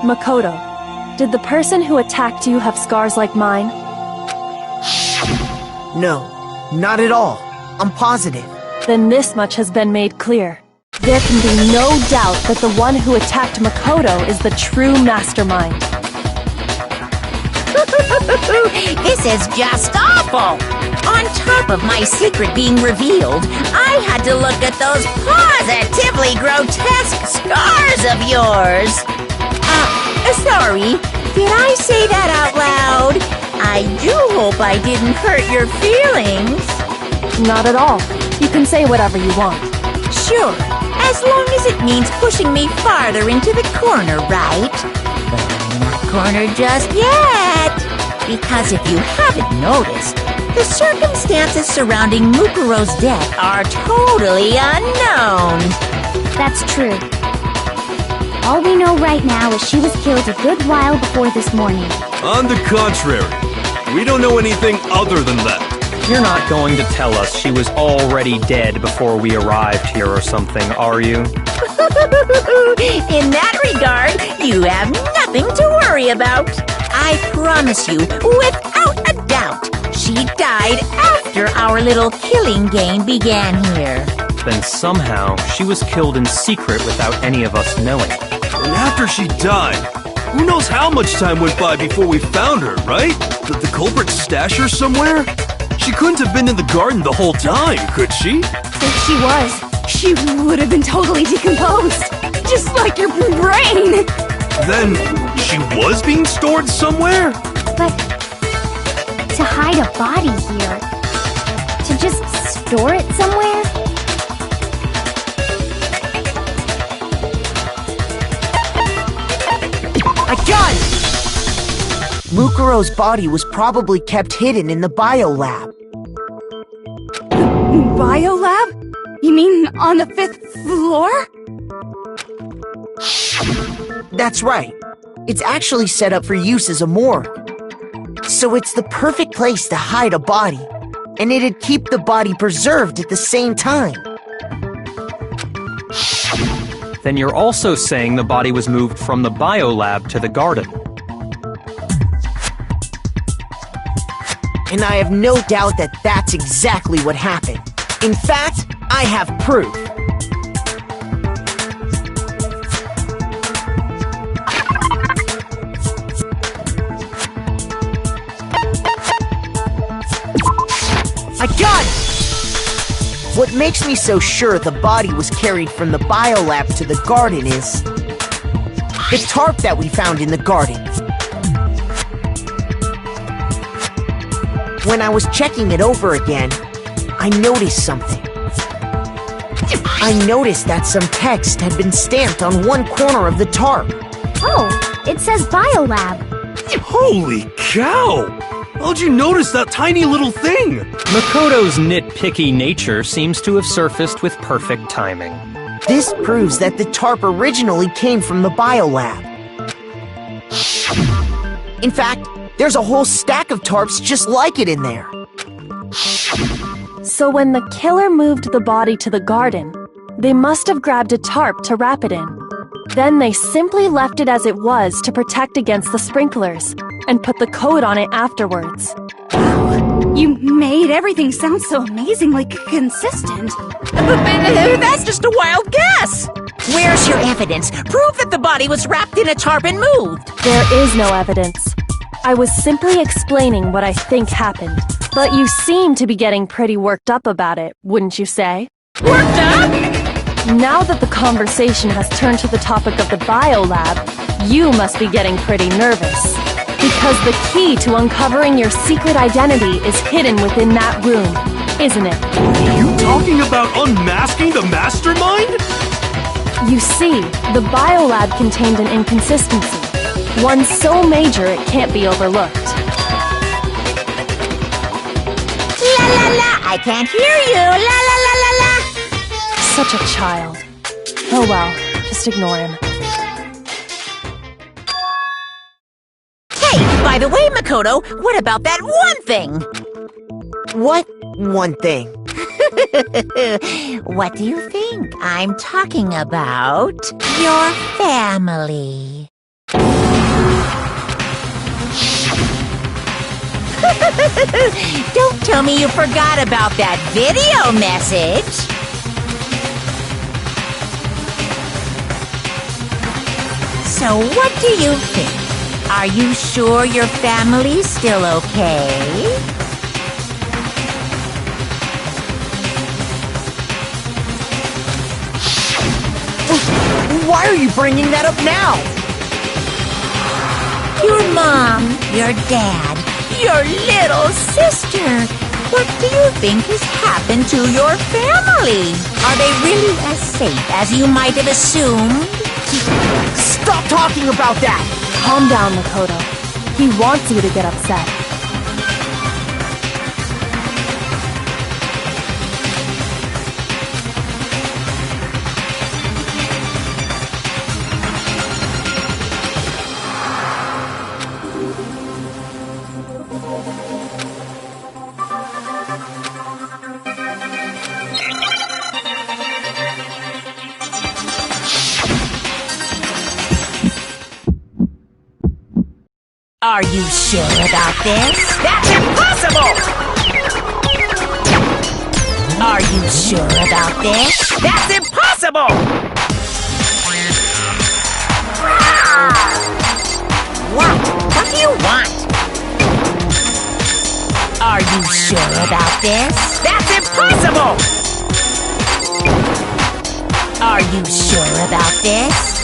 Makoto, did the person who attacked you have scars like mine? No, not at all. I'm positive. Then this much has been made clear. There can be no doubt that the one who attacked Makoto is the true mastermind. This is just awful! On top of my secret being revealed, I had to look at those positively grotesque scars of yours! Sorry, did I say that out loud? I do hope I didn't hurt your feelings. Not at all. You can say whatever you want. Sure, as long as it means pushing me farther into the corner, right? But I'm not cornered just yet. Because if you haven't noticed, the circumstances surrounding Mukuro's death are totally unknown. That's true. All we know right now is she was killed a good while before this morning. On the contrary, we don't know anything other than that. You're not going to tell us she was already dead before we arrived here or something, are you? In that regard, you have nothing to worry about. I promise you, without a doubt, she died after our little killing game began here. Then somehow she was killed in secret without any of us knowing. And after she died, who knows how much time went by before we found her, right? Did the culprit stash her somewhere? She couldn't have been in the garden the whole time, could she? If she was, she would have been totally decomposed. Just like your brain! Then, she was being stored somewhere? But to hide a body here, to just store it somewhere? I got it! Mukuro's body was probably kept hidden in the biolab. Biolab? You mean on the 5th floor? That's right. It's actually set up for use as a morgue. So it's the perfect place to hide a body, and it'd keep the body preserved at the same time. Then you're also saying the body was moved from the biolab to the garden. And I have no doubt that that's exactly what happened. In fact, I have proof. I got it! What makes me so sure the body was carried from the biolab to the garden is the tarp that we found in the garden. When I was checking it over again, I noticed something. I noticed that some text had been stamped on one corner of the tarp. Oh, it says Biolab. Holy cow! How'd you notice that tiny little thing? Makoto's nitpicky nature seems to have surfaced with perfect timing. This proves that the tarp originally came from the biolab. In fact, there's a whole stack of tarps just like it in there. So when the killer moved the body to the garden, they must have grabbed a tarp to wrap it in. Then they simply left it as it was to protect against the sprinklers, and put the coat on it afterwards. You made everything sound so amazingly consistent. That's just a wild guess! Where's your evidence? Prove that the body was wrapped in a tarp and moved! There is no evidence. I was simply explaining what I think happened. But you seem to be getting pretty worked up about it, wouldn't you say? Worked up? Now that the conversation has turned to the topic of the biolab, you must be getting pretty nervous. Because the key to uncovering your secret identity is hidden within that room, isn't it? Are you talking about unmasking the mastermind? You see, the biolab contained an inconsistency. One so major it can't be overlooked. La la la, I can't hear you, la la la la la. Such a child. Oh well, just ignore him. Hey, by the way, Makoto, what about that one thing? What one thing? What do you think? I'm talking about your family. Don't tell me you forgot about that video message. So what do you think? Are you sure your family's still okay? Why are you bringing that up now? Your mom, your dad, your little sister. What do you think has happened to your family? Are they really as safe as you might have assumed? Stop talking about that! Calm down, Makoto. He wants you to get upset. Are you sure about this? That's impossible! Are you sure about this? That's impossible! What? What do you want? Are you sure about this? That's impossible! Are you sure about this?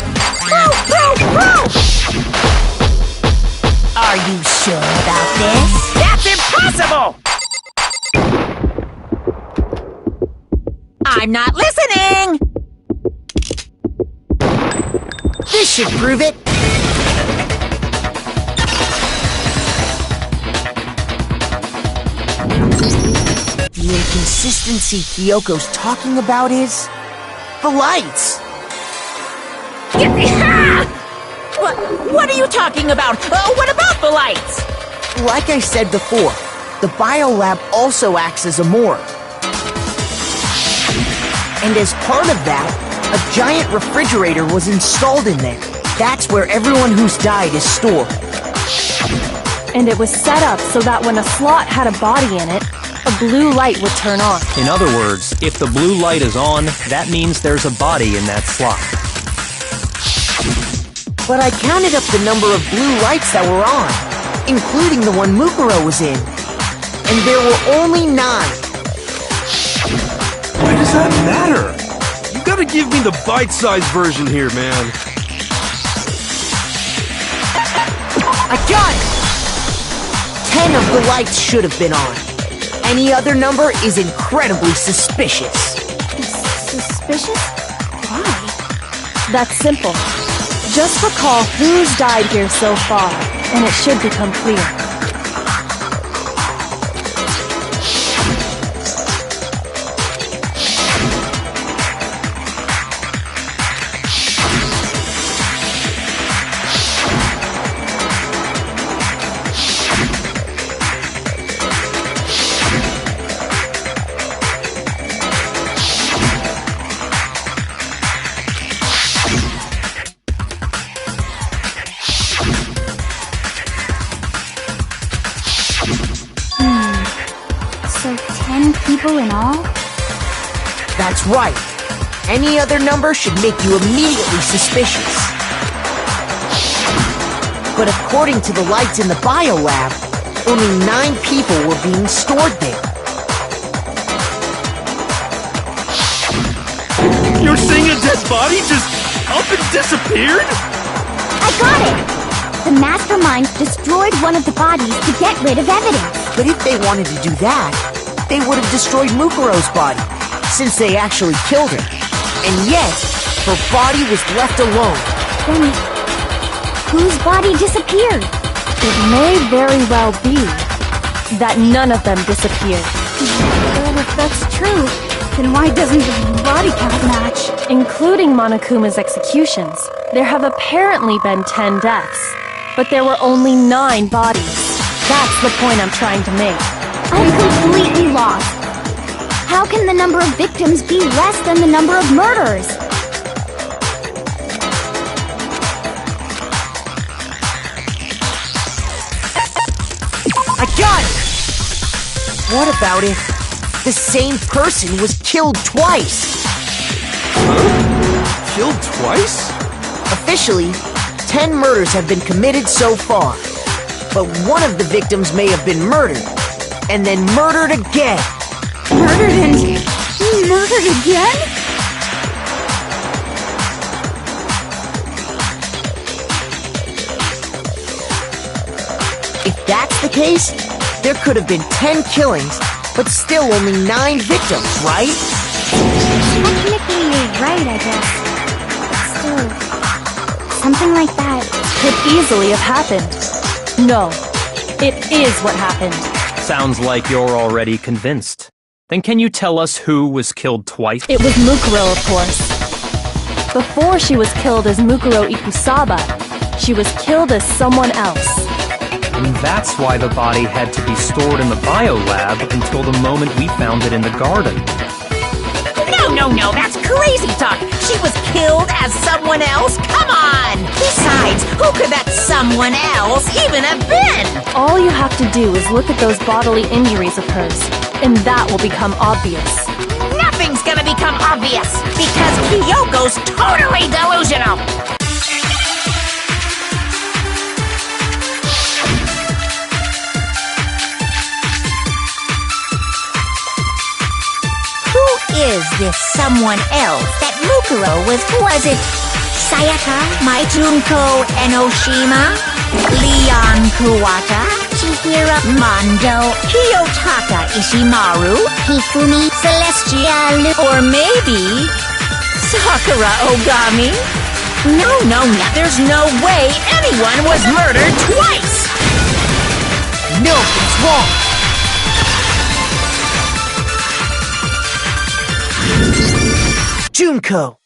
Are you sure about this? That's impossible! I'm not listening! This should prove it! The inconsistency Kyoko's talking about is... the lights! What are you talking about? What about the lights? Like I said before, the biolab also acts as a morgue. And as part of that, a giant refrigerator was installed in there. That's where everyone who's died is stored. And it was set up so that when a slot had a body in it, a blue light would turn on. In other words, if the blue light is on, that means there's a body in that slot. But I counted up the number of blue lights that were on, including the one Mukuro was in. And there were only 9. Why does that matter? You gotta give me the bite-sized version here, man. I got it! 10 of the lights should have been on. Any other number is incredibly suspicious. Suspicious? Why? That's simple. Just recall who's died here so far, and it should become clear. So 10 people in all? That's right. Any other number should make you immediately suspicious. But according to the lights in the biolab, only 9 people were being stored there. You're saying a dead body just up and disappeared? I got it! The mastermind destroyed one of the bodies to get rid of evidence. But if they wanted to do that, they would have destroyed Mukuro's body, since they actually killed her. And yet, her body was left alone. Then, whose body disappeared? It may very well be that none of them disappeared. Well, if that's true, then why doesn't the body count match? Including Monokuma's executions, there have apparently been 10 deaths, but there were only 9 bodies. That's the point I'm trying to make. I'm completely lost. How can the number of victims be less than the number of murders? I got it! What about if the same person was killed twice? Killed twice? Officially, 10 murders have been committed so far. But one of the victims may have been murdered, and then murdered again. Murdered again? If that's the case, there could have been 10 killings, but still only 9 victims, right? Technically, you're right, I guess. Still, something like that. Could easily have happened. No, it is what happened. Sounds like you're already convinced. Then can you tell us who was killed twice? It was Mukuro, of course. Before she was killed as Mukuro Ikusaba, she was killed as someone else. And that's why the body had to be stored in the biolab until the moment we found it in the garden. No, that's crazy talk. She was killed as someone else? Come on! Besides, who could that someone else even have been? All you have to do is look at those bodily injuries of hers, and that will become obvious. Nothing's gonna become obvious, because Kyoko's totally delusional! Is this someone else that Mukuro was it Sayaka, Junko Enoshima, Leon Kuwata, Chihiro Mondo, Kiyotaka Ishimaru, Hifumi Celestia, or maybe Sakura Ogami? No, there's no way anyone was murdered twice! No, it's wrong. Junko!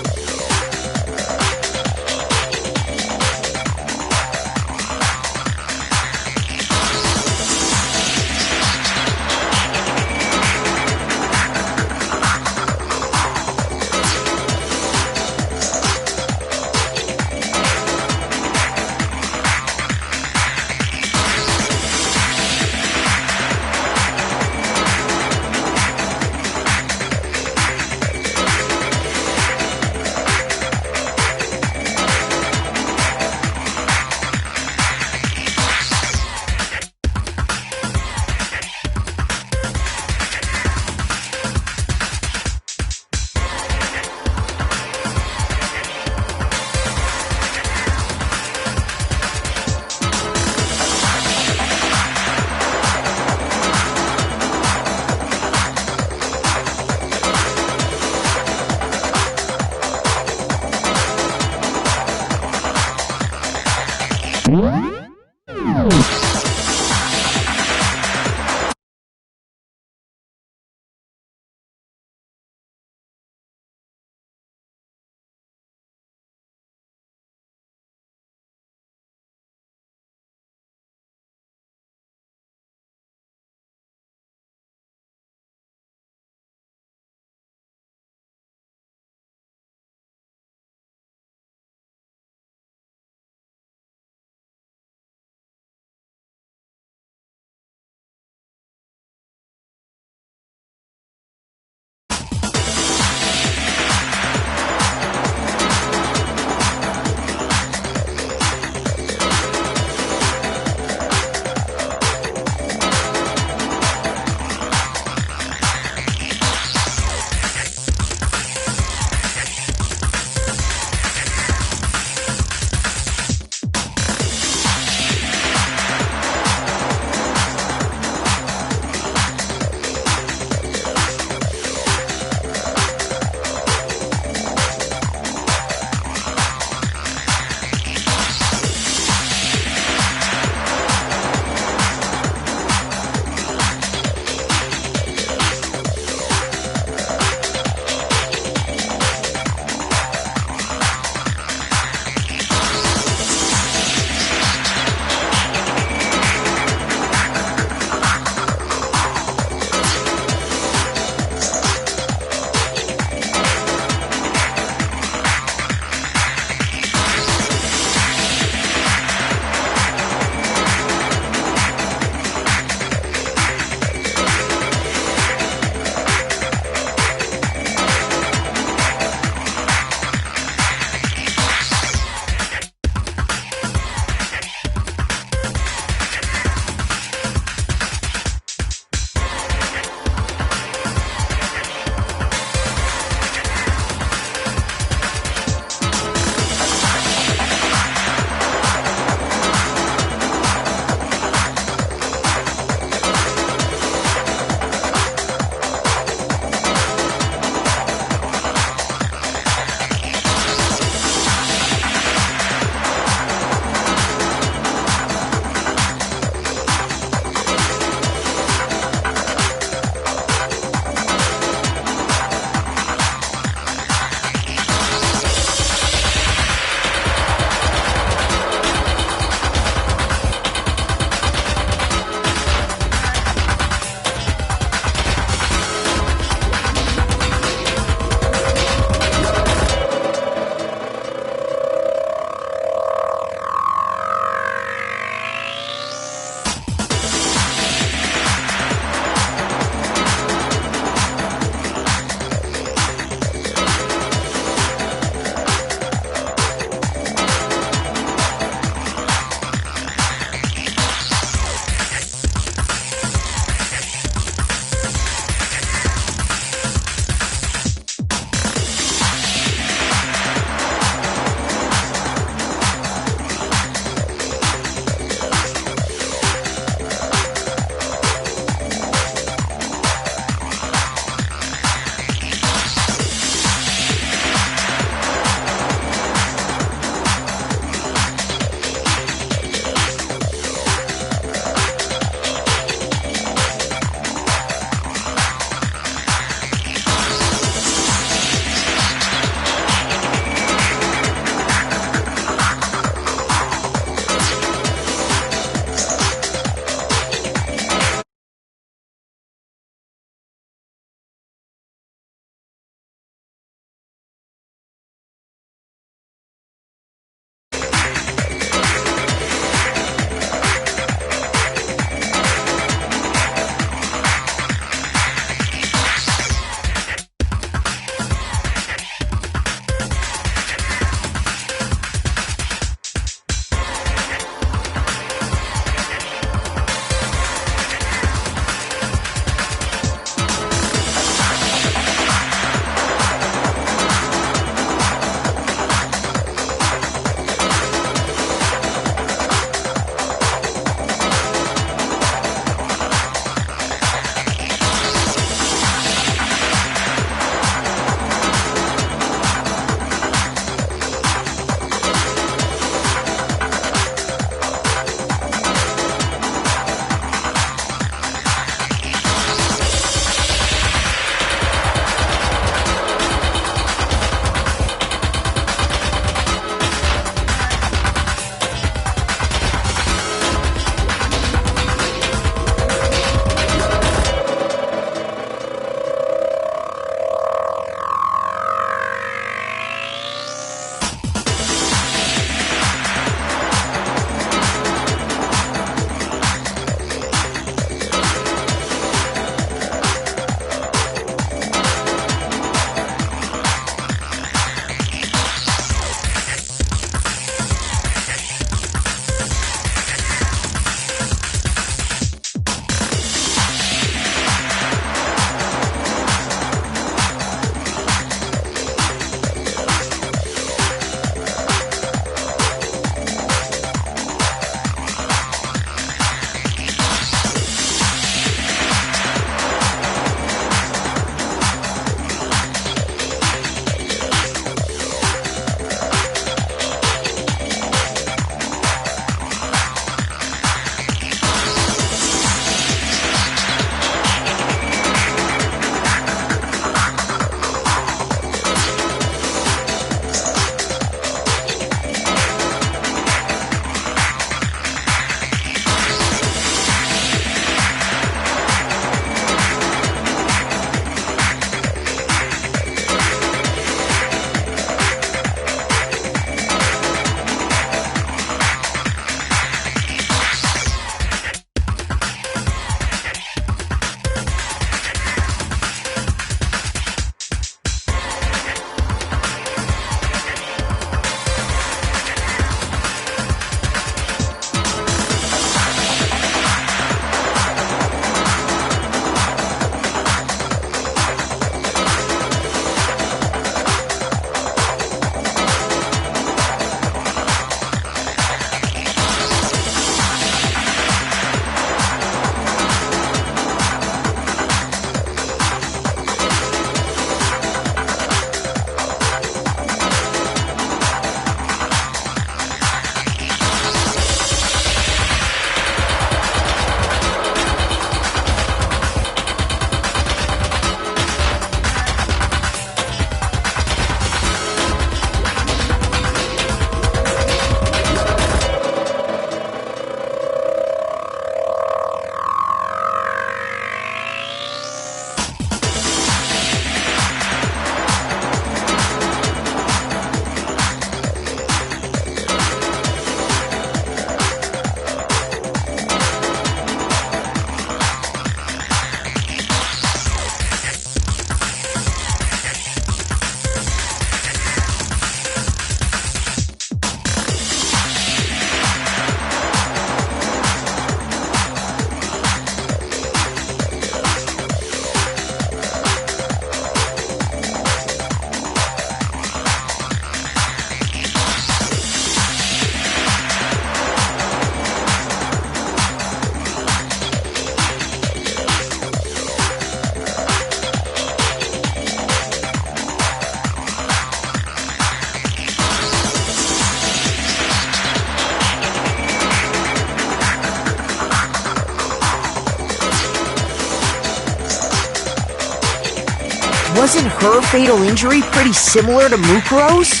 Wasn't her fatal injury pretty similar to Mukuro's?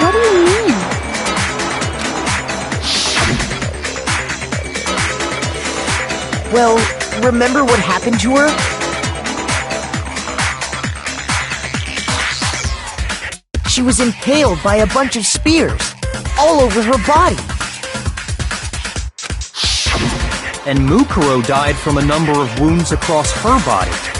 What do you mean? Well, remember what happened to her? She was impaled by a bunch of spears, all over her body. And Mukuro died from a number of wounds across her body.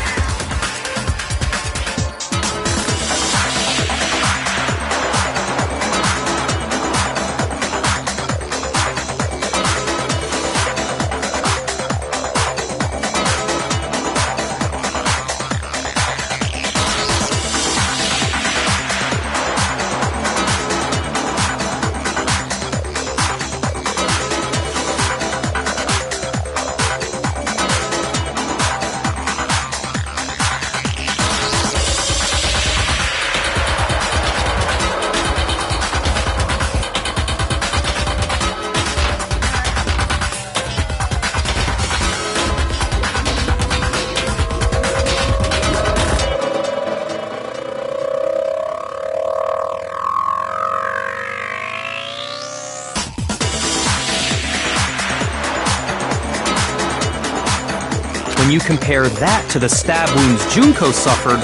When you compare that to the stab wounds Junko suffered,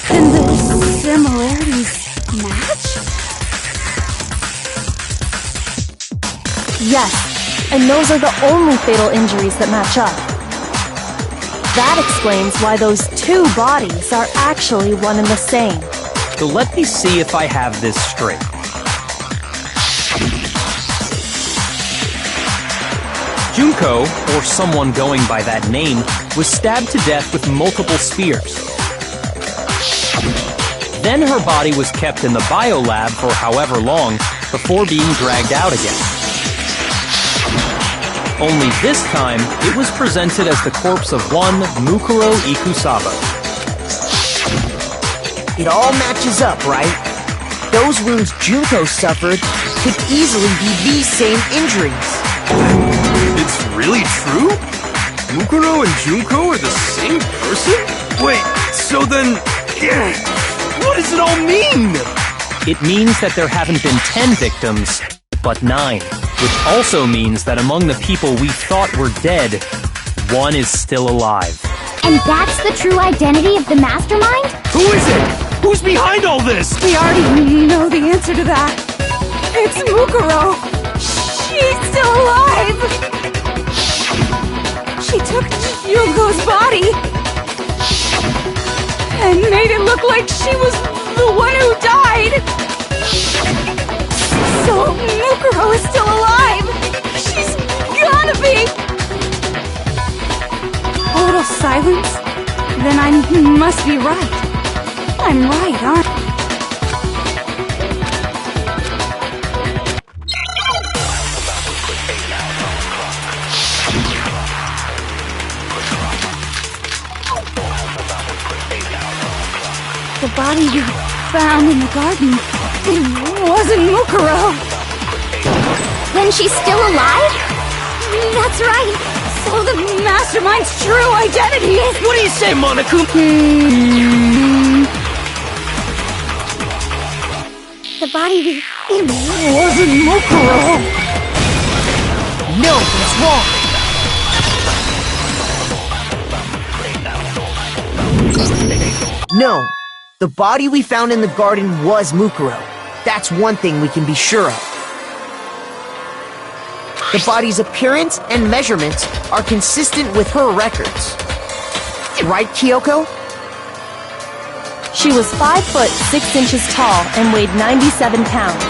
Can the similarities match? Yes, and those are the only fatal injuries that match up. That explains why those two bodies are actually one and the same. so let me see if I have this straight. Junko, or someone going by that name, was stabbed to death with multiple spears. Then her body was kept in the biolab for however long before being dragged out again. Only this time, it was presented as the corpse of one Mukuro Ikusaba. It all matches up, right? Those wounds Junko suffered could easily be these same injuries. It's really true? Mukuro and Junko are the same person? Wait, so then... what does it all mean? It means that there haven't been 10 victims, but 9. Which also means that among the people we thought were dead, one is still alive. And that's the true identity of the mastermind? Who is it? Who's behind all this? We already know the answer to that. It's Mukuro. She's still alive. She took Junko's body and made it look like she was the one who died. So Mukuro is still alive. She's gotta be. Total silence? Then I must be right. I'm right, aren't I? The body we found in the garden, it wasn't Mukuro. Then she's still alive? That's right. So the mastermind's true identity is... What do you say, Monaco? The body It wasn't Mukuro. No, it's wrong. No, the body we found in the garden was Mukuro. That's one thing we can be sure of. The body's appearance and measurements are consistent with her records. Right, Kyoko? She was 5 foot 6 inches tall and weighed 97 pounds.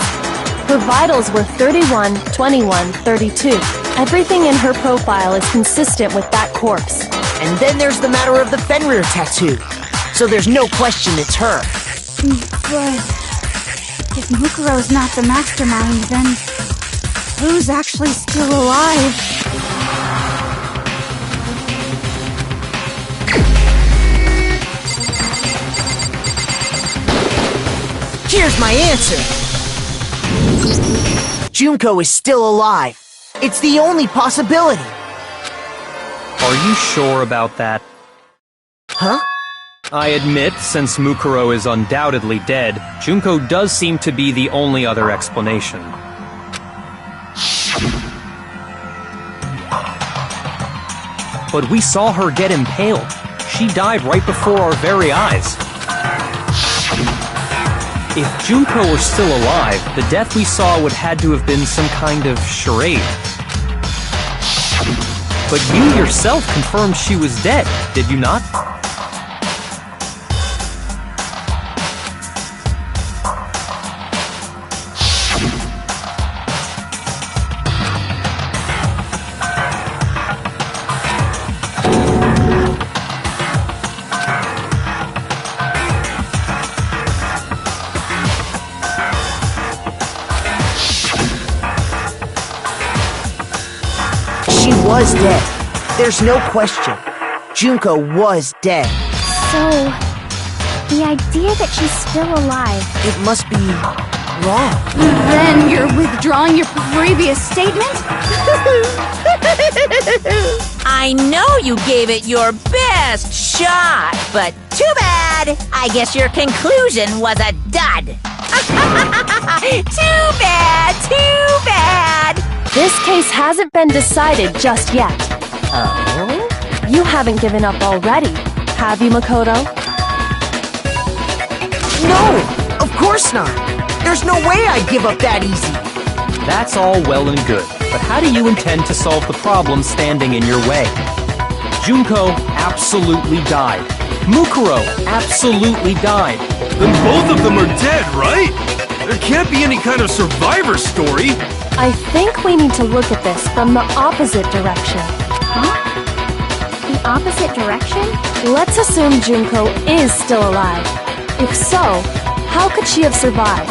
Her vitals were 31, 21, 32. Everything in her profile is consistent with that corpse. And then there's the matter of the Fenrir tattoo. So there's no question it's her. But if Mukuro's not the mastermind, then who's actually still alive? Here's my answer. Junko is still alive. It's the only possibility. Are you sure about that? Huh? I admit, since Mukuro is undoubtedly dead, Junko does seem to be the only other explanation. But we saw her get impaled. She died right before our very eyes. If Junko were still alive, the death we saw would had to have been some kind of charade. But you yourself confirmed she was dead, did you not? She was dead. There's no question. Junko was dead. So, the idea that she's still alive. It must be wrong. Then you're withdrawing your previous statement? I know you gave it your best shot, but too bad. I guess your conclusion was a dud. Too bad, too bad. This case hasn't been decided just yet. Oh? You haven't given up already, have you, Makoto? No, of course not. There's no way I'd give up that easy. That's all well and good, but how do you intend to solve the problem standing in your way? Junko absolutely died. Mukuro absolutely died. Then both of them are dead, right? There can't be any kind of survivor story. I think we need to look at this from the opposite direction. Huh? The opposite direction? Let's assume Junko is still alive. If so, how could she have survived?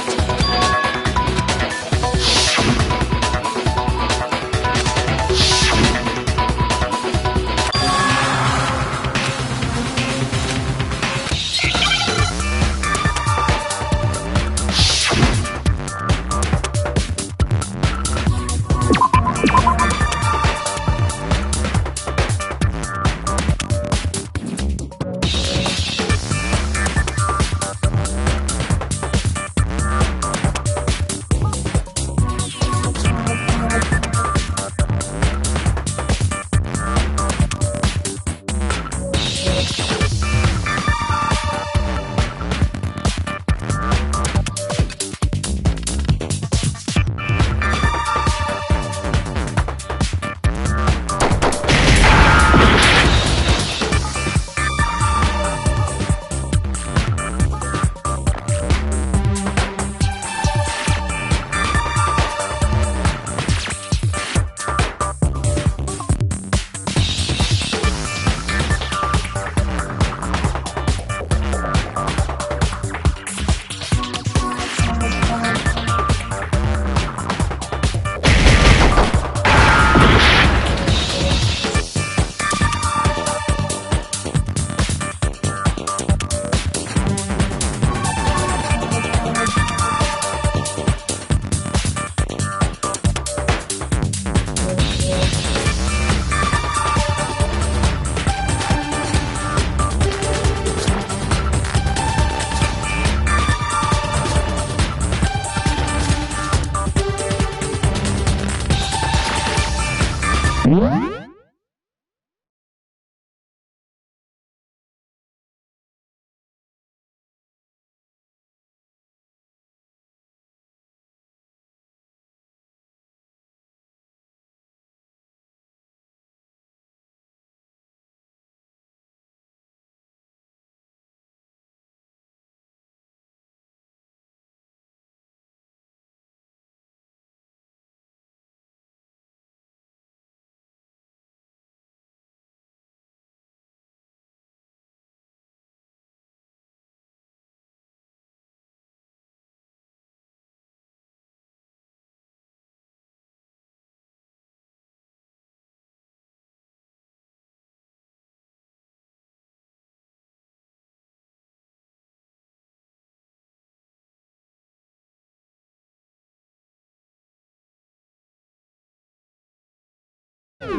Now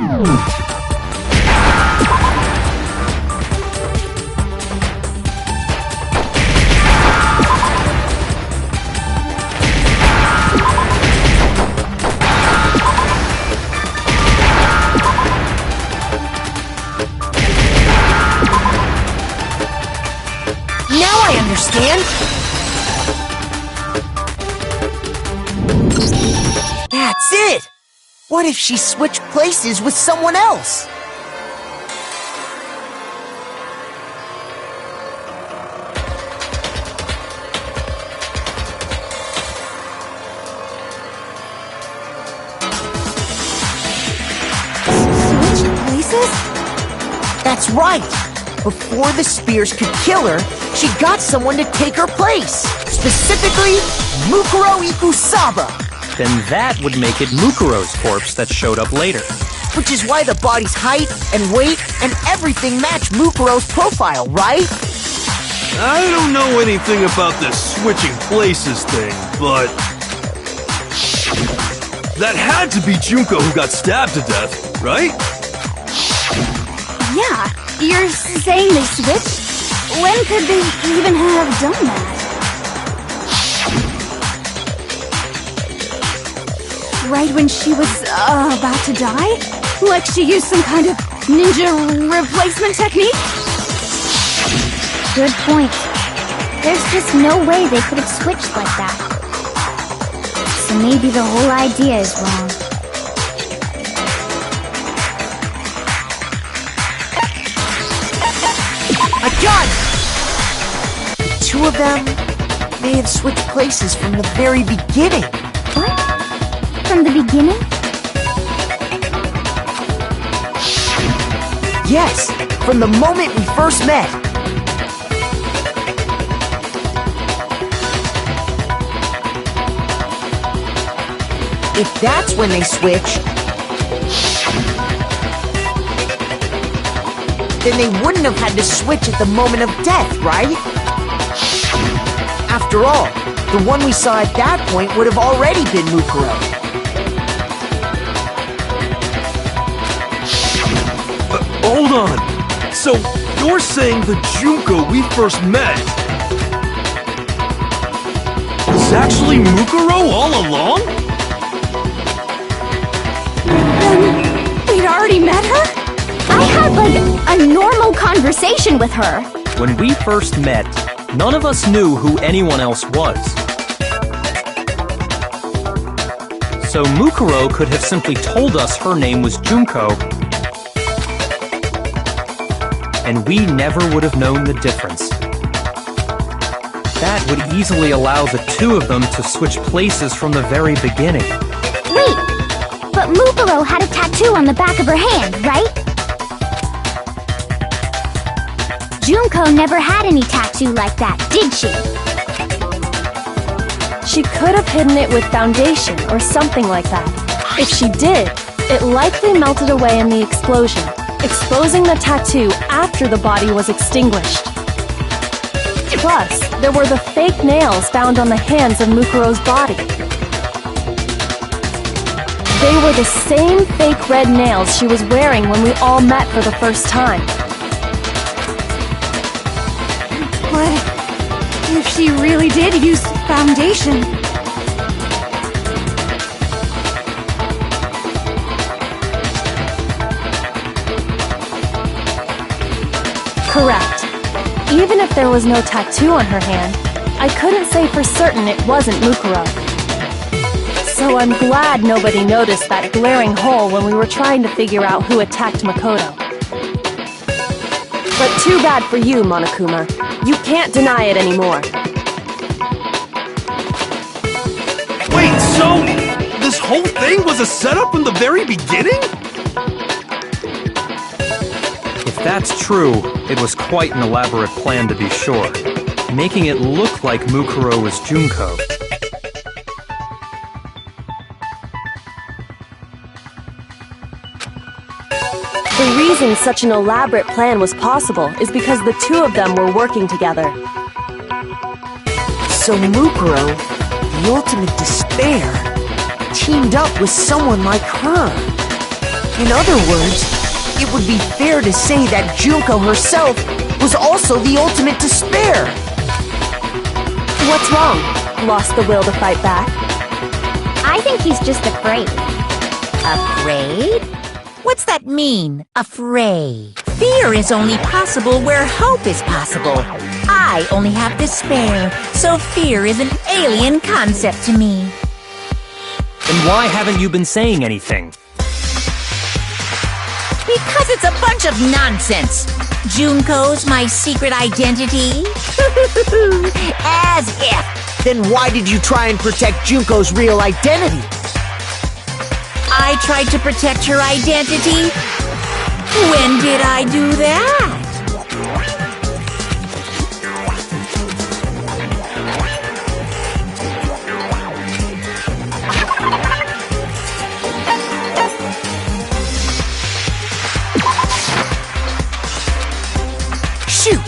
I understand! That's it! What if she switched places with someone else? Switch places? That's right! Before the spears could kill her, she got someone to take her place! Specifically, Mukuro Ikusaba! Then that would make it Mukuro's corpse that showed up later. Which is why the body's height and weight and everything match Mukuro's profile, right? I don't know anything about this switching places thing, but... that had to be Junko who got stabbed to death, right? Yeah, you're saying they switched? When could they even have done that? Right when she was about to die? Like she used some kind of ninja replacement technique? Good point. There's just no way they could have switched like that. So maybe the whole idea is wrong. I got it! The two of them may have switched places from the very beginning. What? From the beginning? Yes, from the moment we first met. If that's when they switched, then they wouldn't have had to switch at the moment of death, right? After all, the one we saw at that point would have already been Mukuro. Hold on! So, you're saying the Junko we first met was actually Mukuro all along? We'd already met her? I had, like, a normal conversation with her. When we first met, none of us knew who anyone else was. So Mukuro could have simply told us her name was Junko, and we never would have known the difference. That would easily allow the two of them to switch places from the very beginning. Wait, but Mukuro had a tattoo on the back of her hand, right? Junko never had any tattoo like that, did she? She could have hidden it with foundation or something like that. If she did, it likely melted away in the explosion, exposing the tattoo after the body was extinguished. Plus, there were the fake nails found on the hands of Mukuro's body. They were the same fake red nails she was wearing when we all met for the first time. But if she really did use foundation... Correct. Even if there was no tattoo on her hand, I couldn't say for certain it wasn't Mukuro. So I'm glad nobody noticed that glaring hole when we were trying to figure out who attacked Makoto. But too bad for you, Monokuma. You can't deny it anymore. Wait, so this whole thing was a setup in the very beginning? If that's true, it was quite an elaborate plan to be sure, making it look like Mukuro was Junko. The reason such an elaborate plan was possible is because the two of them were working together. So Mukuro, the ultimate despair, teamed up with someone like her. In other words, it would be fair to say that Junko herself was also the ultimate despair. What's wrong? Lost the will to fight back? I think he's just afraid. Afraid? What's that mean, afraid? Fear is only possible where hope is possible. I only have despair, so fear is an alien concept to me. Then why haven't you been saying anything? Because it's a bunch of nonsense. Junko's my secret identity? As if. Then why did you try and protect Junko's real identity? I tried to protect her identity? When did I do that? Shoot!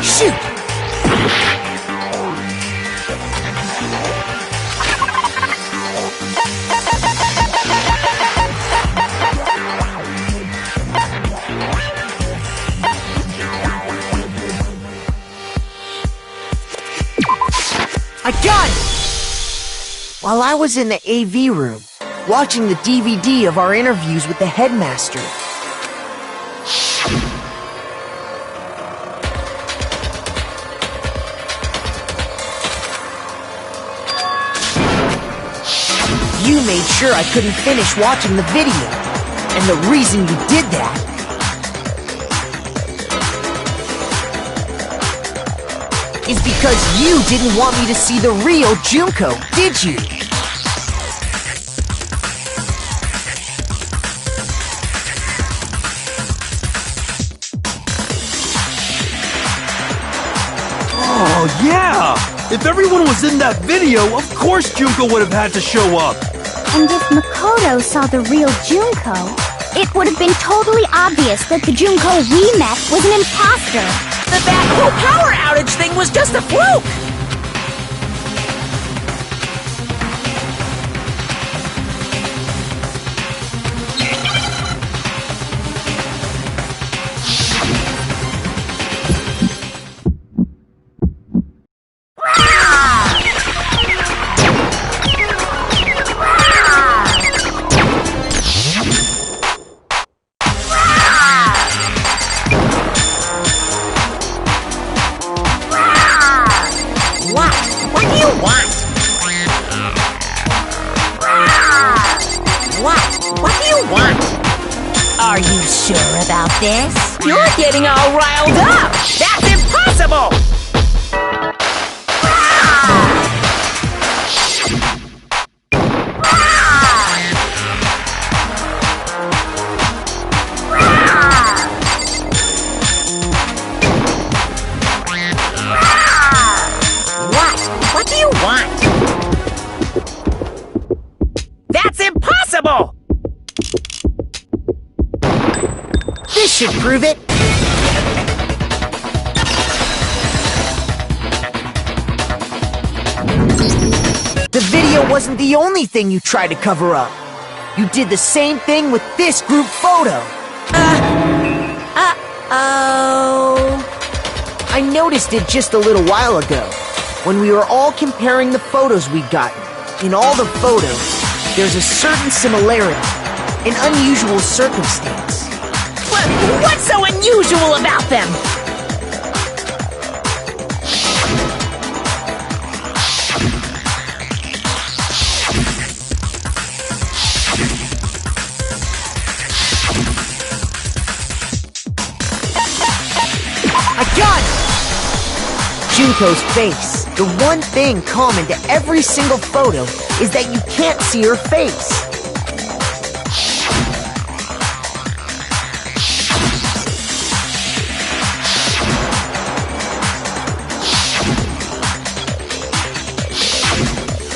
Shoot! I got it! While I was in the AV room, watching the DVD of our interviews with the headmaster, you made sure I couldn't finish watching the video. And the reason you did that is because you didn't want me to see the real Junko, did you? Oh, yeah! If everyone was in that video, of course Junko would have had to show up. And if Makoto saw the real Junko, it would have been totally obvious that the Junko we met was an imposter. That whole power outage thing was just a fluke! Are you sure about this? You're getting all riled up! That's impossible! What do you want? That's impossible! This should prove it. The video wasn't the only thing you tried to cover up. You did the same thing with this group photo. I noticed it just a little while ago, when we were all comparing the photos we'd gotten. In all the photos, there's a certain similarity, an unusual circumstance. What's so unusual about them? I got it! Junko's face. The one thing common to every single photo is that you can't see her face.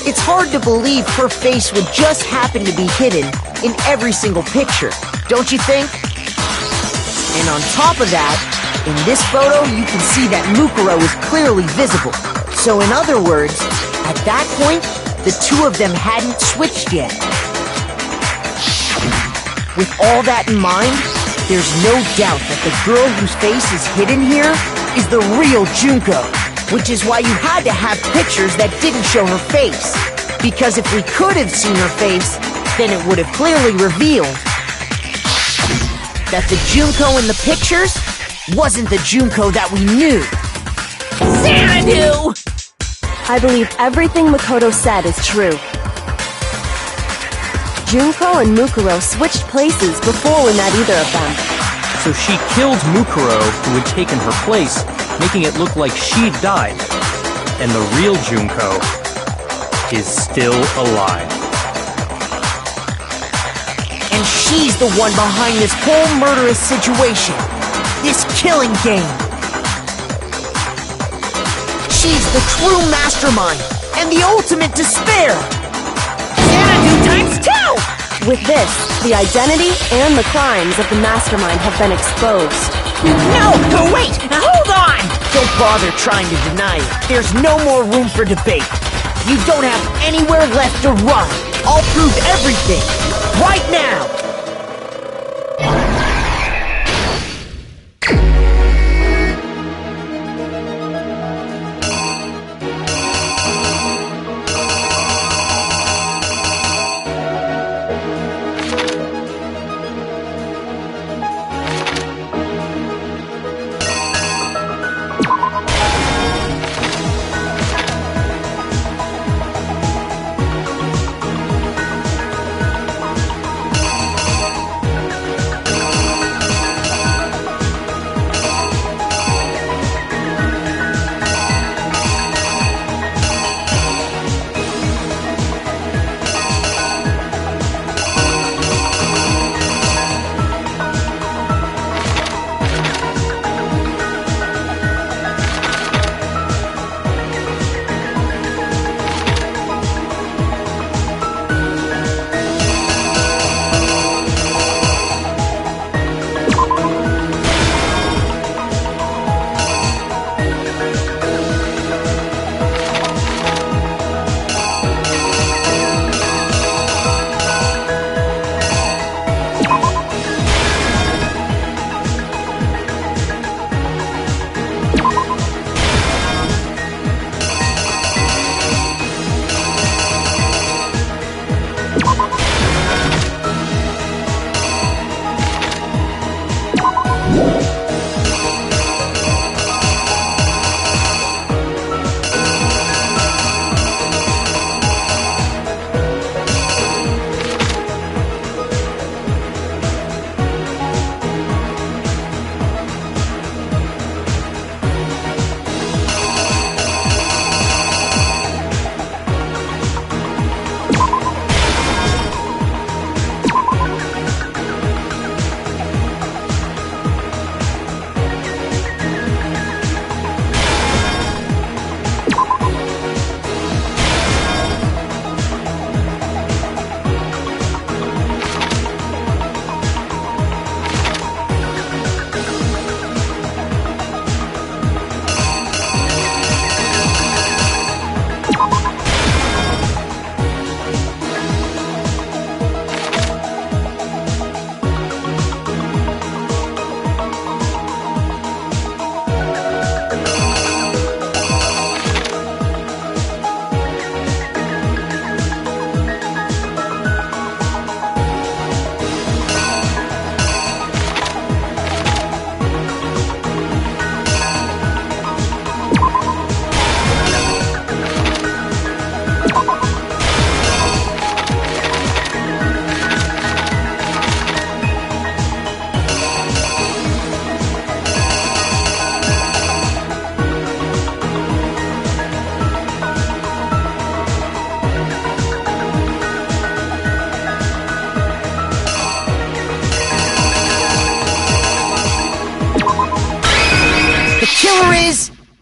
It's hard to believe her face would just happen to be hidden in every single picture, don't you think? And on top of that, in this photo you can see that Mukuro is clearly visible. So in other words, at that point, the two of them hadn't switched yet. With all that in mind, there's no doubt that the girl whose face is hidden here is the real Junko. Which is why you had to have pictures that didn't show her face. Because if we could have seen her face, then it would have clearly revealed that the Junko in the pictures wasn't the Junko that we knew. Xanadu! I believe everything Makoto said is true. Junko and Mukuro switched places before we met either of them. So she killed Mukuro, who had taken her place, making it look like she'd died. And the real Junko is still alive. And she's the one behind this whole murderous situation. This killing game. She's the true mastermind and the ultimate despair. Xanadu times 2! With this, the identity and the crimes of the mastermind have been exposed. No! Wait! Hold on! Don't bother trying to deny it. There's no more room for debate. You don't have anywhere left to run. I'll prove everything. Right now!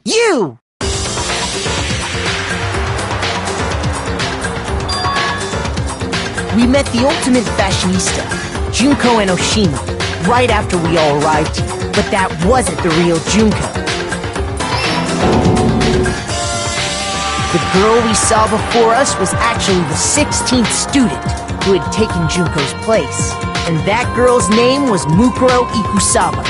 You! We met the ultimate fashionista, Junko Enoshima, right after we all arrived here. But that wasn't the real Junko. The girl we saw before us was actually the 16th student who had taken Junko's place. And that girl's name was Mukuro Ikusaba.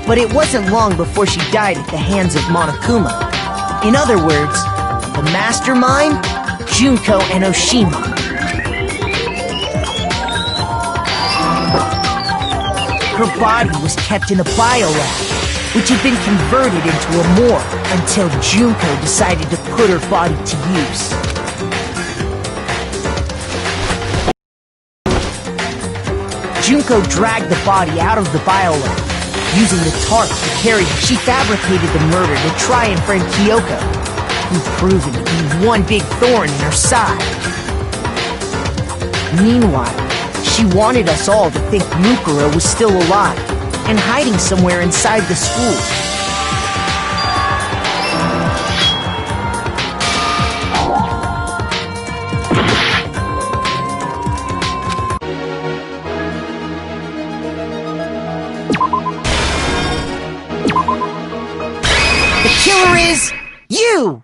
But it wasn't long before she died at the hands of Monokuma. In other words, the mastermind, Junko Enoshima. Her body was kept in a biolab, which had been converted into a morgue until Junko decided to put her body to use. Junko dragged the body out of the biolab. Using the tarp to carry her, she fabricated the murder to try and frame Kyoko, who proven to be one big thorn in her side. Meanwhile, she wanted us all to think Mukuro was still alive and hiding somewhere inside the school. The killer is you!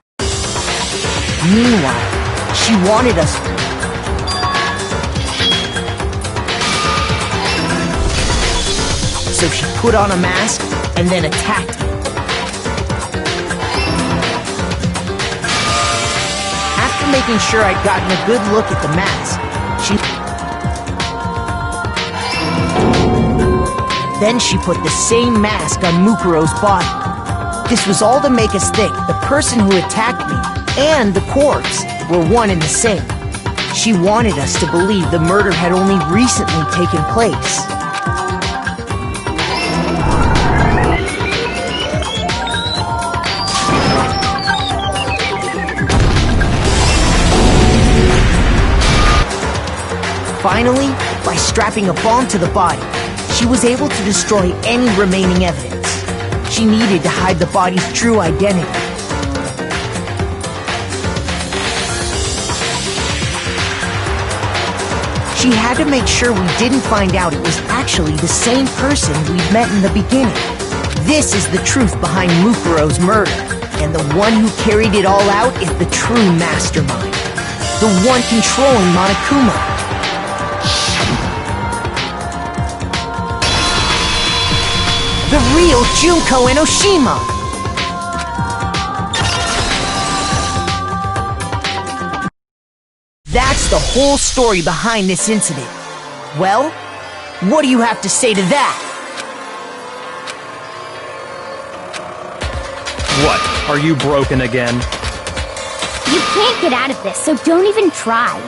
Meanwhile, she wanted us. So she put on a mask and then attacked me. After making sure I'd gotten a good look at the mask, then she put the same mask on Mukuro's body. This was all to make us think the person who attacked me and the corpse were one and the same. She wanted us to believe the murder had only recently taken place. Finally, by strapping a bomb to the body, she was able to destroy any remaining evidence. She needed to hide the body's true identity. She had to make sure we didn't find out it was actually the same person we'd met in the beginning. This is the truth behind Mukuro's murder, and the one who carried it all out is the true mastermind. The one controlling Monokuma. The real Junko Enoshima! That's the whole story behind this incident. Well, what do you have to say to that? What? Are you broken again? You can't get out of this, so don't even try.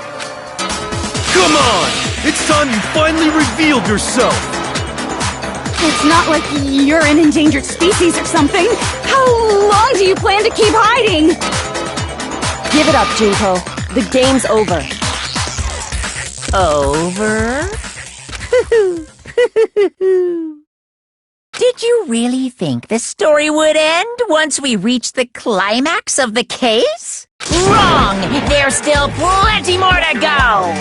Come on! It's time you finally revealed yourself! It's not like you're an endangered species or something. How long do you plan to keep hiding? Give it up, Junko. The game's over. Over? Did you really think the story would end once we reached the climax of the case? Wrong! There's still plenty more to go!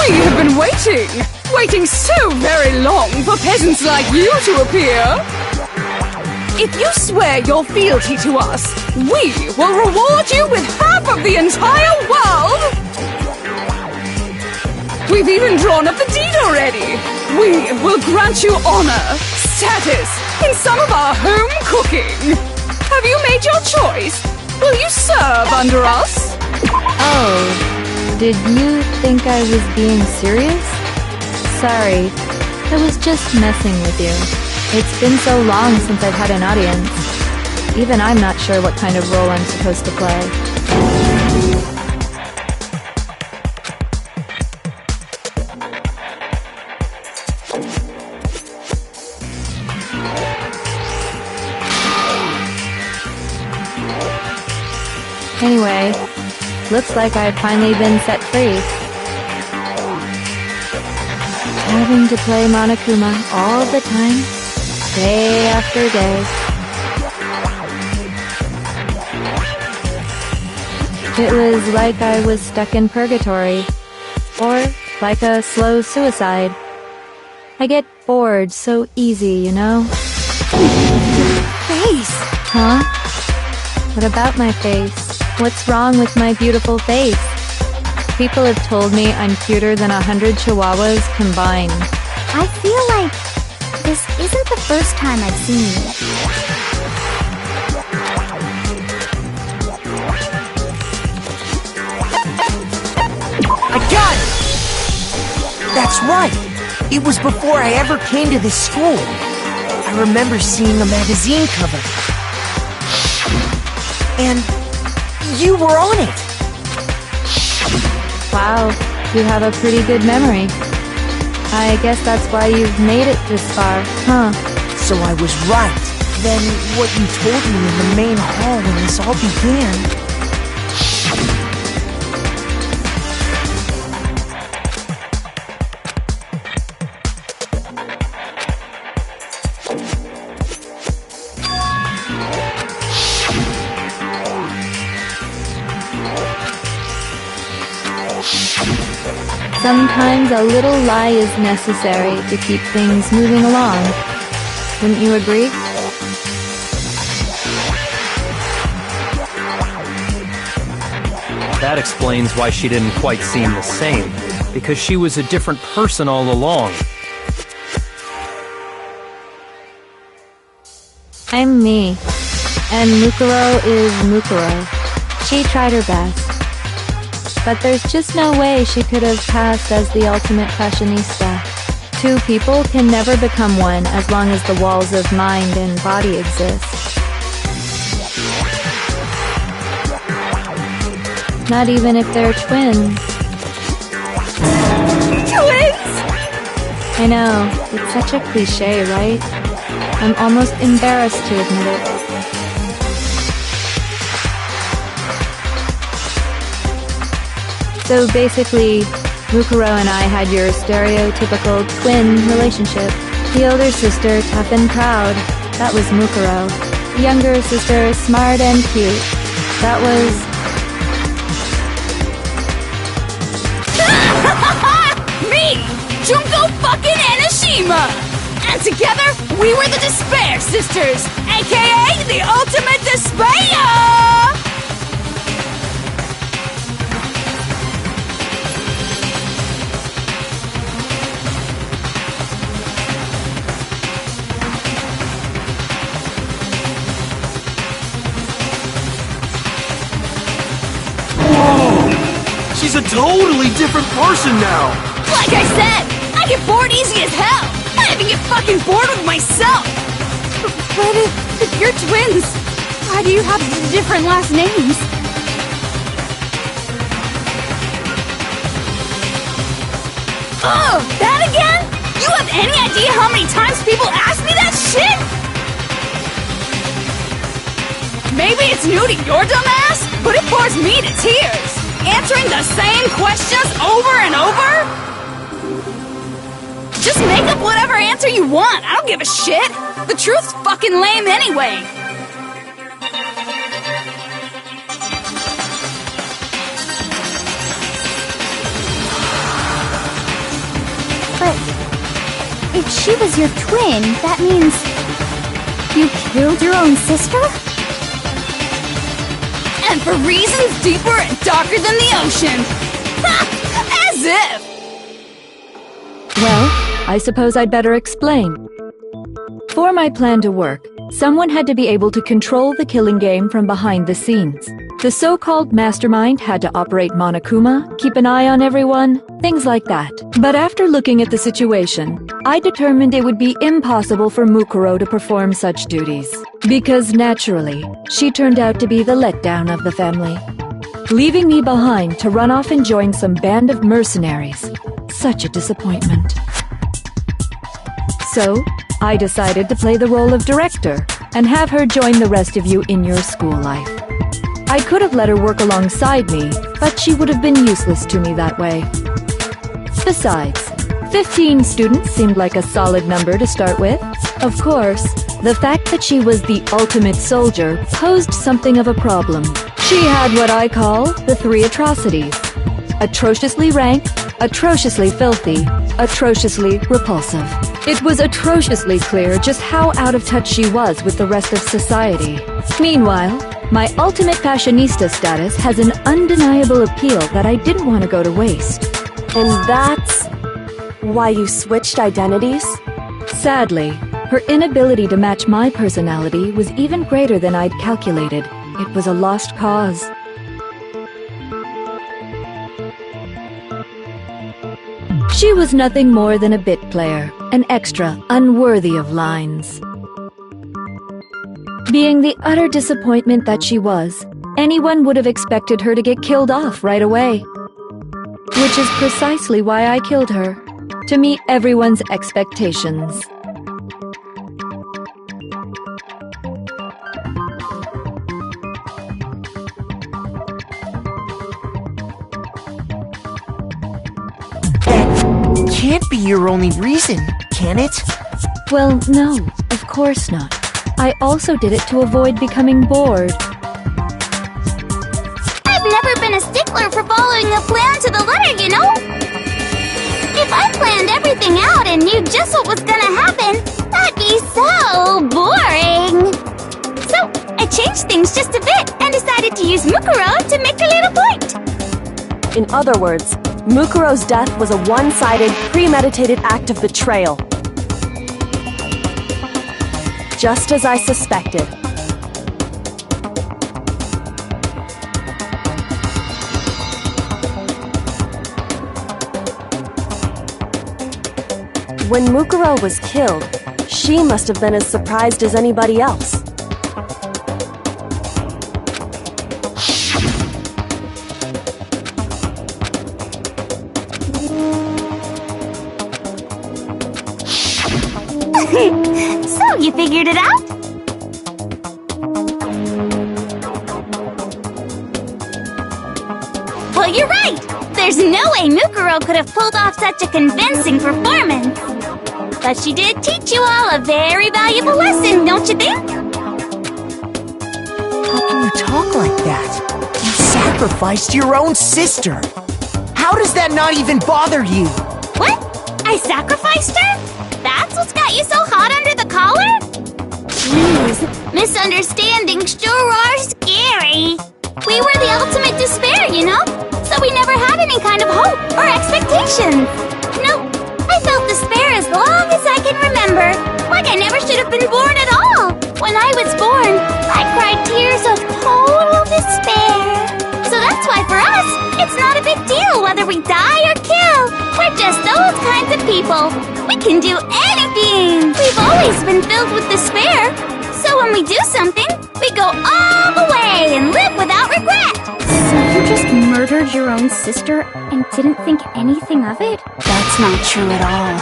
We have been waiting so very long for peasants like you to appear. If you swear your fealty to us, we will reward you with half of the entire world! We've even drawn up the deed already. We will grant you honor, status, and some of our home cooking. Have you made your choice? Will you serve under us? Oh. Did you think I was being serious? Sorry, I was just messing with you. It's been so long since I've had an audience. Even I'm not sure what kind of role I'm supposed to play. Anyway, looks like I've finally been set free. Having to play Monokuma all the time, day after day. It was like I was stuck in purgatory, or like a slow suicide. I get bored so easy, you know? Face! Huh? What about my face? What's wrong with my beautiful face? People have told me I'm cuter than 100 chihuahuas combined. I feel like this isn't the first time I've seen you. I got it! That's right! It was before I ever came to this school. I remember seeing a magazine cover. And you were on it! Wow, you have a pretty good memory. I guess that's why you've made it this far, huh? So I was right. Then what you told me in the main hall when this all began... Sometimes a little lie is necessary to keep things moving along. Wouldn't you agree? That explains why she didn't quite seem the same, because she was a different person all along. I'm me, and Mukuro is Mukuro. She tried her best. But there's just no way she could have passed as the ultimate fashionista. Two people can never become one as long as the walls of mind and body exist. Not even if they're twins. Twins! I know, it's such a cliche, right? I'm almost embarrassed to admit it. So basically, Mukuro and I had your stereotypical twin relationship. The older sister, tough and proud. That was Mukuro. The younger sister, smart and cute. That was... Me! Junko fucking Enoshima! And together, we were the Despair Sisters, aka the Ultimate Despair! She's a totally different person now! Like I said, I get bored easy as hell! I even get fucking bored with myself! But if you're twins, why do you have different last names? Oh, that again? You have any idea how many times people ask me that shit? Maybe it's new to your dumb ass, but it bores me to tears. Answering the same questions over and over? Just make up whatever answer you want. I don't give a shit. The truth's fucking lame anyway. But if she was your twin, that means you killed your own sister? And for reasons deeper and darker than the ocean. Ha! As if! Well, I suppose I'd better explain. For my plan to work, someone had to be able to control the killing game from behind the scenes. The so-called mastermind had to operate Monokuma, keep an eye on everyone, things like that. But after looking at the situation, I determined it would be impossible for Mukuro to perform such duties. Because naturally, she turned out to be the letdown of the family, leaving me behind to run off and join some band of mercenaries. Such a disappointment. So, I decided to play the role of director and have her join the rest of you in your school life. I could have let her work alongside me, but she would have been useless to me that way. Besides, 15 students seemed like a solid number to start with. Of course, the fact that she was the ultimate soldier posed something of a problem. She had what I call the 3 atrocities. Atrociously rank, atrociously filthy, atrociously repulsive. It was atrociously clear just how out of touch she was with the rest of society. Meanwhile, my ultimate fashionista status has an undeniable appeal that I didn't want to go to waste. And that's why you switched identities? Sadly, her inability to match my personality was even greater than I'd calculated. It was a lost cause. She was nothing more than a bit player, an extra, unworthy of lines. Being the utter disappointment that she was, anyone would have expected her to get killed off right away. Which is precisely why I killed her, to meet everyone's expectations. That can't be your only reason, can it? Well, no, of course not. I also did it to avoid becoming bored. I've never been a stickler for following a plan to the letter, you know? If I planned everything out and knew just what was gonna happen, that'd be so boring. So, I changed things just a bit and decided to use Mukuro to make a little point. In other words, Mukuro's death was a one-sided, premeditated act of betrayal. Just as I suspected. When Mukuro was killed, she must have been as surprised as anybody else. So, you figured it out? Well, you're right! There's no way Mukuro could have pulled off such a convincing performance. But she did teach you all a very valuable lesson, don't you think? How can you talk like that? You sacrificed your own sister! How does that not even bother you? What? I sacrificed her? That's what's got you so hot under the collar? Jeez, misunderstandings sure are scary. We were the ultimate despair, you know? So we never had any kind of hope or expectations. No, I felt despair as long as I can remember. Like I never should have been born at all. When I was born, I cried tears of total despair. So that's why for us, it's not a big deal whether we die or kill. We're just those kinds of people. We can do anything. We've always been filled with despair. So when we do something, we go all the way and live without regret. So you just murdered your own sister and didn't think anything of it? That's not true at all.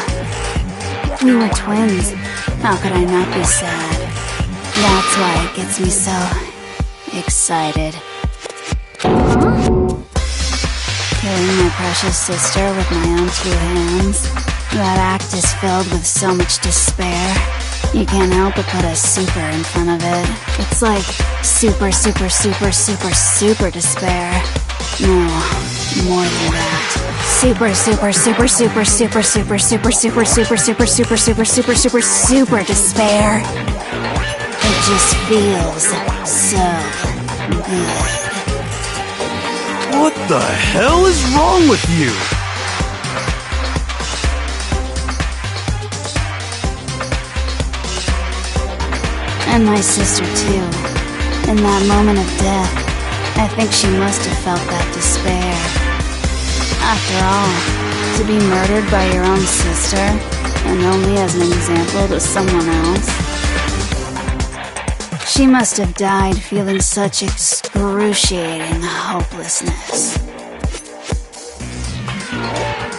We were twins. How could I not be sad? That's why it gets me so excited. Killing my precious sister with my own 2 hands. That act is filled with so much despair. You can't help but put a super in front of it. It's like super, super, super, super, super despair. No, more than that. Super, super, super, super, super, super, super, super, super, super, super, super, super, super, super despair. It just feels so good. What the hell is wrong with you? And my sister too. In that moment of death, I think she must have felt that despair. After all, to be murdered by your own sister, and only as an example to someone else. She must have died feeling such excruciating hopelessness.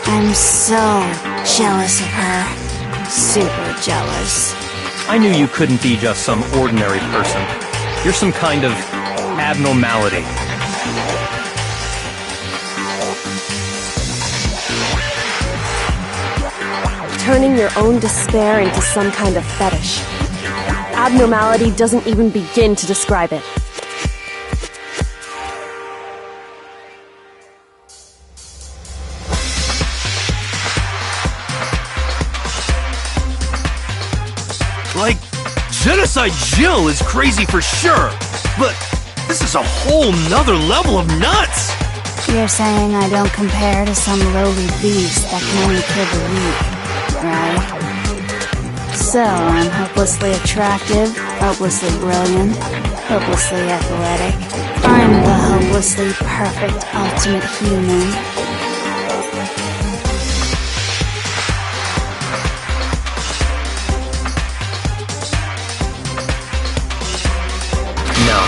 I'm so jealous of her. Super jealous. I knew you couldn't be just some ordinary person. You're some kind of abnormality. Turning your own despair into some kind of fetish. Abnormality doesn't even begin to describe it. Like, Genocide Jill is crazy for sure, but this is a whole nother level of nuts! You're saying I don't compare to some lowly beast that can only kill the weak, right? So, I'm hopelessly attractive, hopelessly brilliant, hopelessly athletic. I'm the hopelessly perfect ultimate human. No,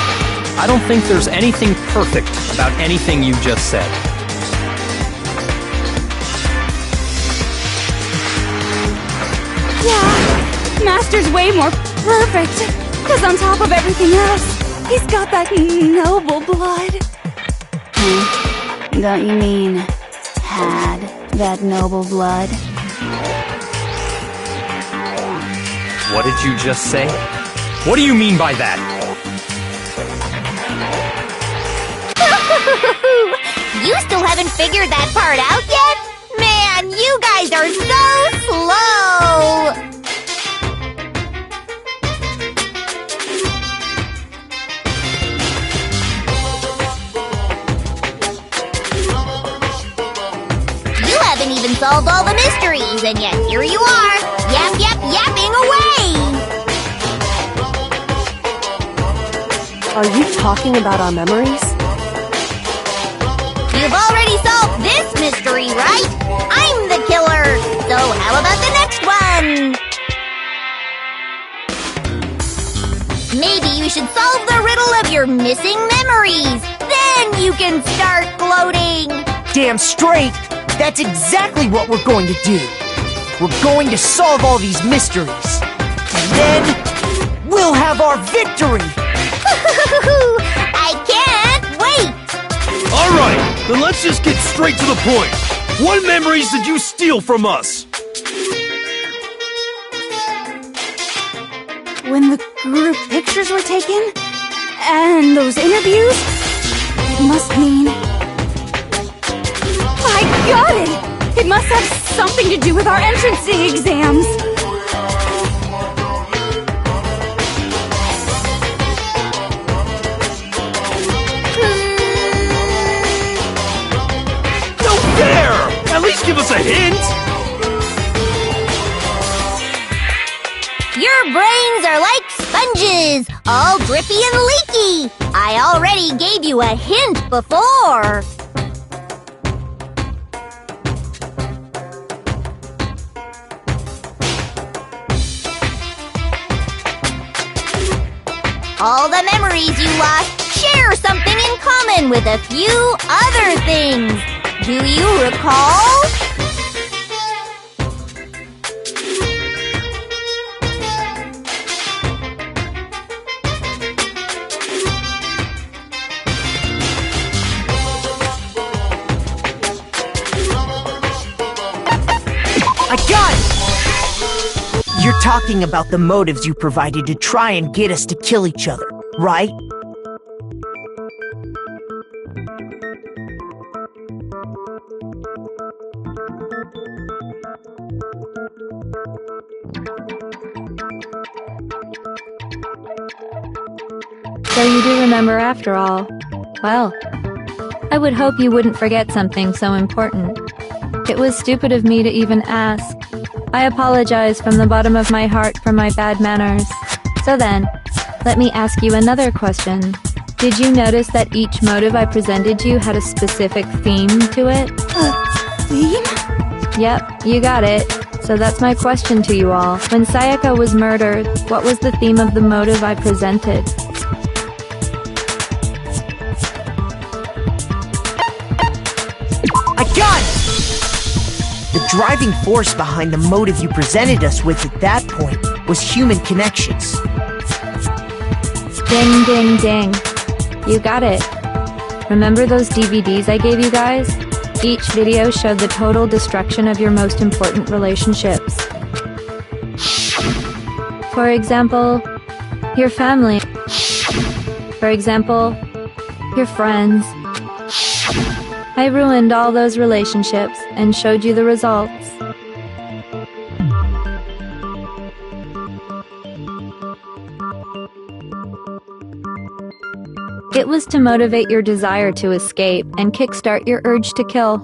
I don't think there's anything perfect about anything you just said. Yeah, Master's way more perfect. Because on top of everything else, he's got that noble blood. Don't you mean had that noble blood? What did you just say? What do you mean by that? You still haven't figured that part out yet? Man, you guys are so slow! You haven't even solved all the mysteries, and yet here you are, yapping away! Are you talking about our memories? You've already solved this mystery, right? I'm the killer! So how about the next one? Maybe you should solve the riddle of your missing memories. Then you can start gloating! Damn straight! That's exactly what we're going to do. We're going to solve all these mysteries. And then, we'll have our victory! I can't wait! Alright, then let's just get straight to the point. What memories did you steal from us? When the group pictures were taken, and those interviews, it must mean... I got it! It must have something to do with our entrancing exams. No fair! At least give us a hint! Your brains are like sponges, all drippy and leaky. I already gave you a hint before. All the memories you lost share something in common with a few other things. Do you recall? I got it! You're talking about the motives you provided to try and get us to kill each other, right? So you do remember after all. Well, I would hope you wouldn't forget something so important. It was stupid of me to even ask. I apologize from the bottom of my heart for my bad manners. So then, let me ask you another question. Did you notice that each motive I presented you had a specific theme to it? Theme? Yep, you got it. So that's my question to you all. When Sayaka was murdered, what was the theme of the motive I presented? I got it! The driving force behind the motive you presented us with at that point was human connections. Ding, ding, ding. You got it. Remember those DVDs I gave you guys? Each video showed the total destruction of your most important relationships. For example, your family. For example, your friends. I ruined all those relationships and showed you the results. It was to motivate your desire to escape and kickstart your urge to kill.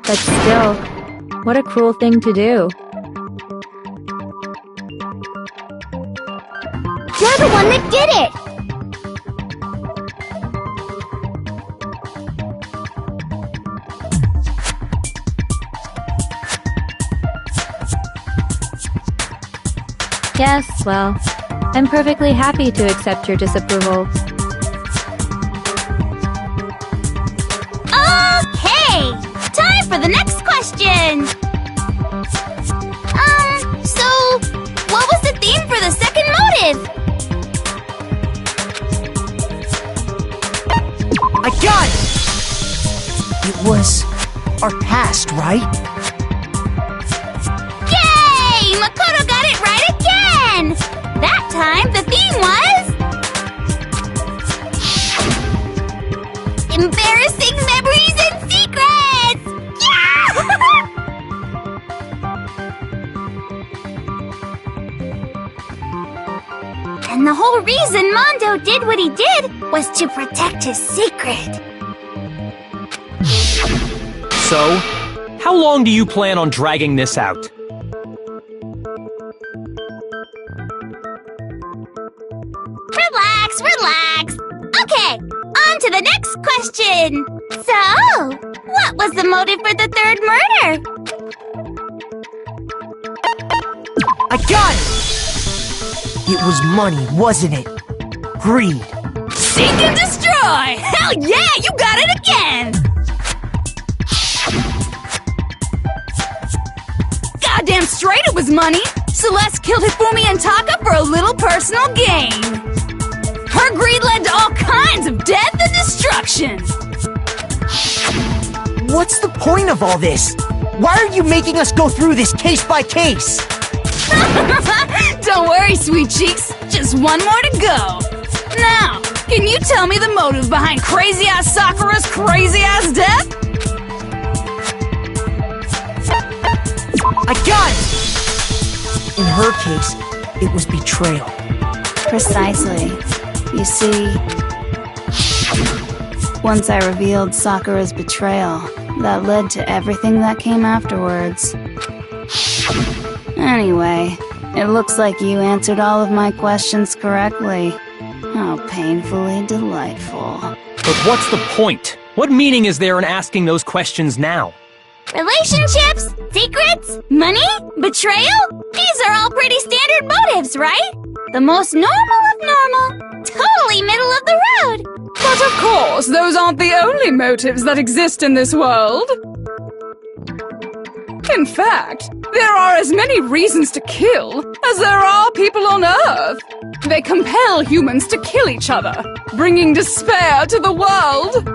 But still, what a cruel thing to do. You're the one that did it! Yes, well, I'm perfectly happy to accept your disapproval. Okay! Time for the next question! So, what was the theme for the second motive? I got it! It was our past, right? Yay! Makoto got it right again! That time, the theme was... embarrassing memories and secrets! Yeah! And the whole reason Mondo did what he did was to protect his secret. So, how long do you plan on dragging this out? Relax, relax. Okay, on to the next question. So, what was the motive for the third murder? I got it! It was money, wasn't it? Greed. Seek and destroy! Hell yeah, you got it again! Goddamn straight it was money! Celeste killed Hifumi and Taka for a little personal gain. Her greed led to all kinds of death and destruction. What's the point of all this? Why are you making us go through this case by case? Don't worry, sweet cheeks. Just one more to go. Now, can you tell me the motive behind crazy-ass Sakura's crazy-ass death? I got it! In her case, it was betrayal. Precisely. You see, once I revealed Sakura's betrayal, that led to everything that came afterwards. Anyway, it looks like you answered all of my questions correctly. How painfully delightful. But what's the point? What meaning is there in asking those questions now? Relationships? Secrets? Money? Betrayal? These are all pretty standard motives, right? The most normal of normal. Totally middle of the road. But of course, those aren't the only motives that exist in this world. In fact, there are as many reasons to kill as there are people on Earth. They compel humans to kill each other, bringing despair to the world.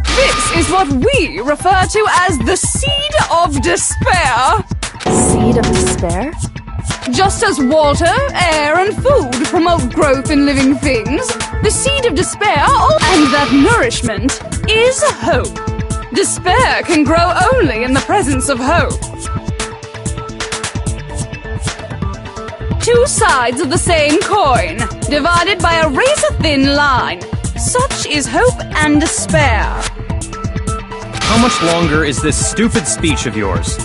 This is what we refer to as the seed of despair. Seed of despair? Just as water, air, and food promote growth in living things, the seed of despair, and that nourishment, is hope. Despair can grow only in the presence of hope. Two sides of the same coin, divided by a razor-thin line. Such is hope and despair. How much longer is this stupid speech of yours?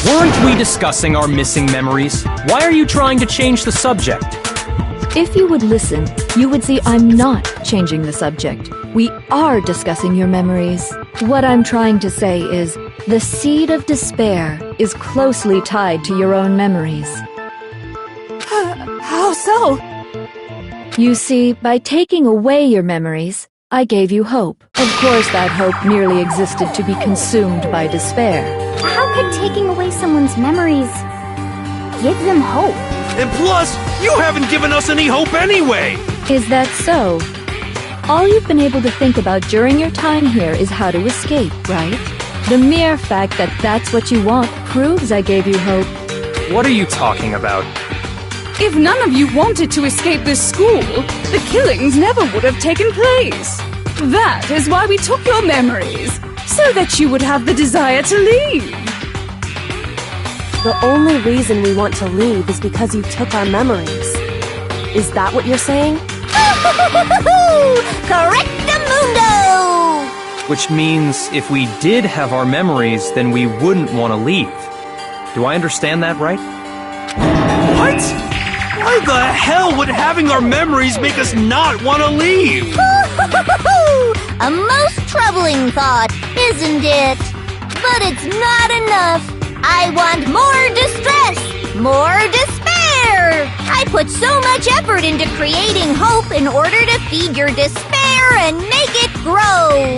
Weren't we discussing our missing memories? Why are you trying to change the subject? If you would listen, you would see I'm not changing the subject. We are discussing your memories. What I'm trying to say is, the seed of despair is closely tied to your own memories. How so? You see, by taking away your memories, I gave you hope. Of course, that hope merely existed to be consumed by despair. How could taking away someone's memories give them hope? And plus, you haven't given us any hope anyway! Is that so? All you've been able to think about during your time here is how to escape, right? The mere fact that that's what you want proves I gave you hope. What are you talking about? If none of you wanted to escape this school, the killings never would have taken place. That is why we took your memories, so that you would have the desire to leave. The only reason we want to leave is because you took our memories. Is that what you're saying? Correctamundo! Which means if we did have our memories, then we wouldn't want to leave. Do I understand that right? What? Why the hell would having our memories make us not want to leave? A most troubling thought, isn't it? But it's not enough. I want more distress, more despair. I put so much effort into creating hope in order to feed your despair and make it grow.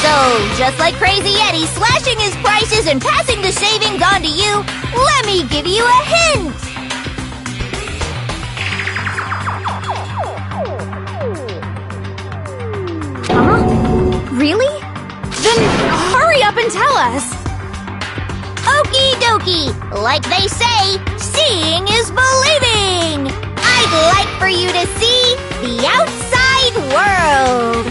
So, just like Crazy Eddie slashing his prices and passing the savings on to you, let me give you a hint. Huh? Really? Then hurry up and tell us. Okie dokie. Like they say, seeing is believing. I'd like for you to see the outside world.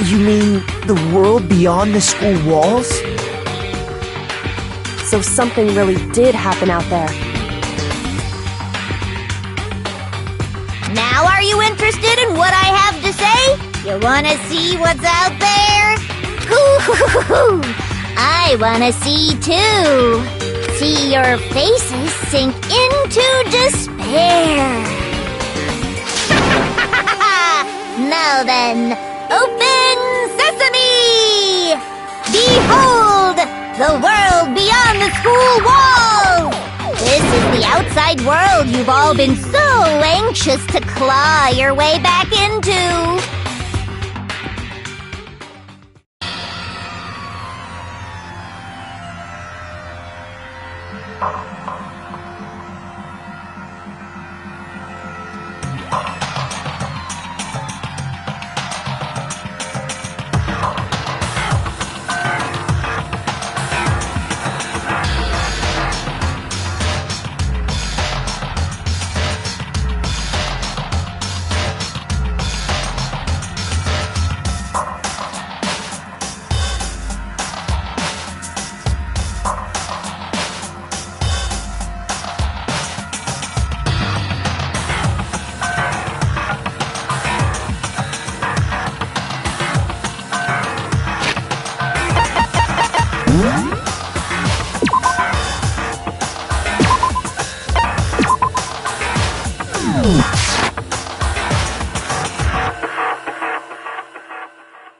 You mean the world beyond the school walls? So something really did happen out there. Now are you interested in what I have to say? You wanna see what's out there? Hoo-hoo-hoo-hoo! I wanna see too. See your faces sink into despair. Now then, open sesame! Behold, the world beyond the school walls! This is the outside world you've all been so anxious to claw your way back into.